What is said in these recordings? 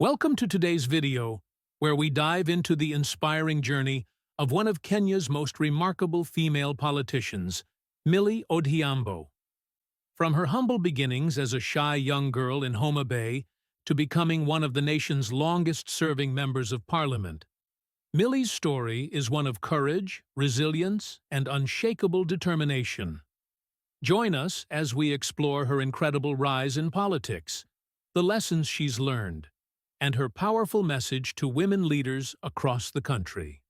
Welcome to today's video, where we dive into the inspiring journey of one of Kenya's most remarkable female politicians, Millie Odhiambo. From her humble beginnings as a shy young girl in Homa Bay to becoming one of the nation's longest-serving members of parliament, Millie's story is one of courage, resilience, and unshakable determination. Join us as we explore her incredible rise in politics, the lessons she's learned, and her powerful message to women leaders across the country.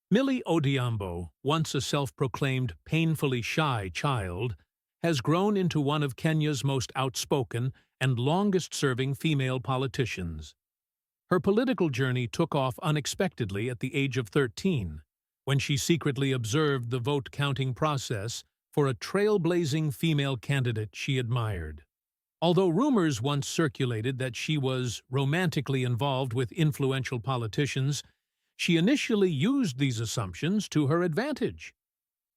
Millie Odhiambo, once a self-proclaimed painfully shy child, has grown into one of Kenya's most outspoken and longest-serving female politicians. Her political journey took off unexpectedly at the age of 13, when she secretly observed the vote-counting process for a trailblazing female candidate she admired. Although rumors once circulated that she was romantically involved with influential politicians, she initially used these assumptions to her advantage.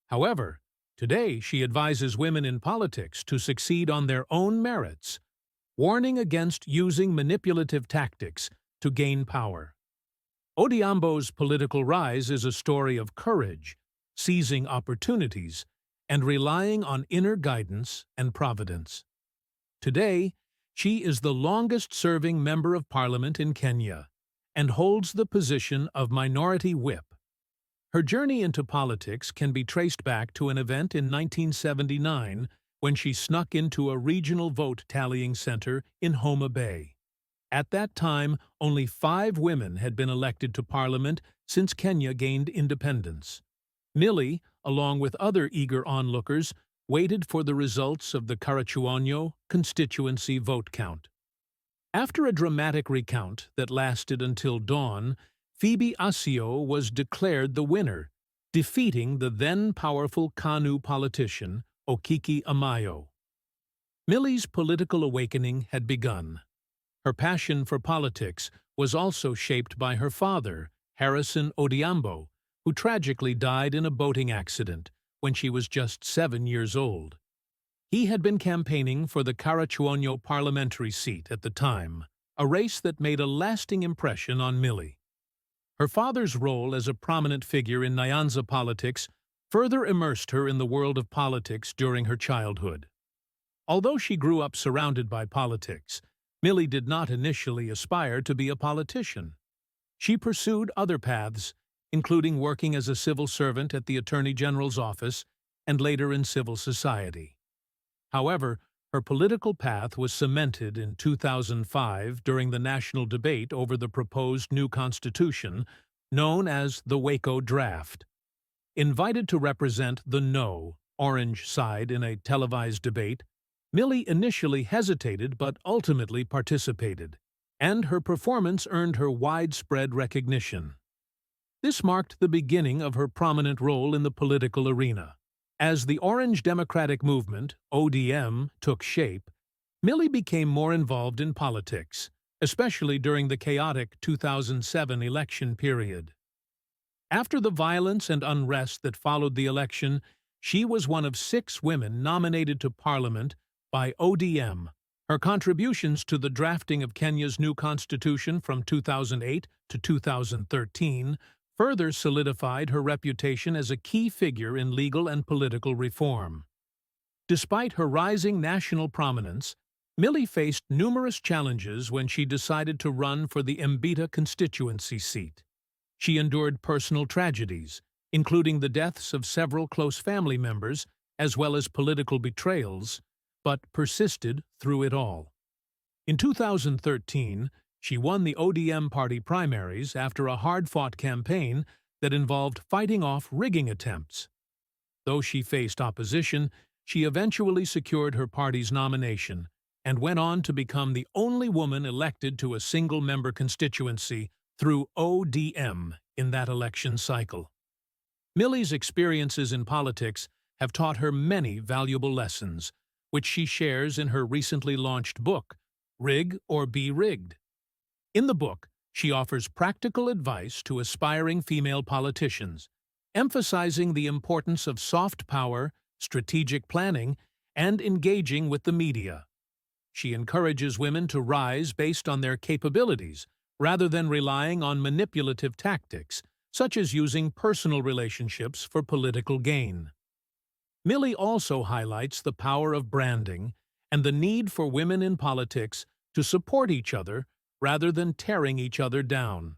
However, today she advises women in politics to succeed on their own merits, warning against using manipulative tactics to gain power. Odhiambo's political rise is a story of courage, seizing opportunities, and relying on inner guidance and providence. Today, she is the longest-serving member of parliament in Kenya and holds the position of minority whip. Her journey into politics can be traced back to an event in 1979 when she snuck into a regional vote-tallying center in Homa Bay. At that time, only 5 women had been elected to parliament since Kenya gained independence. Millie, along with other eager onlookers, waited for the results of the Karachuonyo constituency vote count. After a dramatic recount that lasted until dawn, Phoebe Asio was declared the winner, defeating the then-powerful KANU politician Okiki Amayo. Millie's political awakening had begun. Her passion for politics was also shaped by her father, Harrison Odhiambo, who tragically died in a boating accident when she was just 7 years old. He had been campaigning for the Karachuonyo parliamentary seat at the time, a race that made a lasting impression on Millie. Her father's role as a prominent figure in Nyanza politics further immersed her in the world of politics during her childhood. Although she grew up surrounded by politics, Millie did not initially aspire to be a politician. She pursued other paths, including working as a civil servant at the Attorney General's office and later in civil society. However, her political path was cemented in 2005 during the national debate over the proposed new constitution, known as the Waco Draft. Invited to represent the No, Orange side in a televised debate, Millie initially hesitated but ultimately participated, and her performance earned her widespread recognition. This marked the beginning of her prominent role in the political arena. As the Orange Democratic Movement, ODM, took shape, Millie became more involved in politics, especially during the chaotic 2007 election period. After the violence and unrest that followed the election, she was one of 6 women nominated to parliament by ODM. Her contributions to the drafting of Kenya's new constitution from 2008 to 2013 further solidified her reputation as a key figure in legal and political reform. Despite her rising national prominence, Millie faced numerous challenges when she decided to run for the Mbita constituency seat. She endured personal tragedies, including the deaths of several close family members, as well as political betrayals, but persisted through it all. In 2013, she won the ODM party primaries after a hard-fought campaign that involved fighting off rigging attempts. Though she faced opposition, she eventually secured her party's nomination and went on to become the only woman elected to a single-member constituency through ODM in that election cycle. Millie's experiences in politics have taught her many valuable lessons, which she shares in her recently launched book, Rig or Be Rigged. In the book, she offers practical advice to aspiring female politicians, emphasizing the importance of soft power, strategic planning, and engaging with the media. She encourages women to rise based on their capabilities, rather than relying on manipulative tactics, such as using personal relationships for political gain. Millie also highlights the power of branding and the need for women in politics to support each other rather than tearing each other down.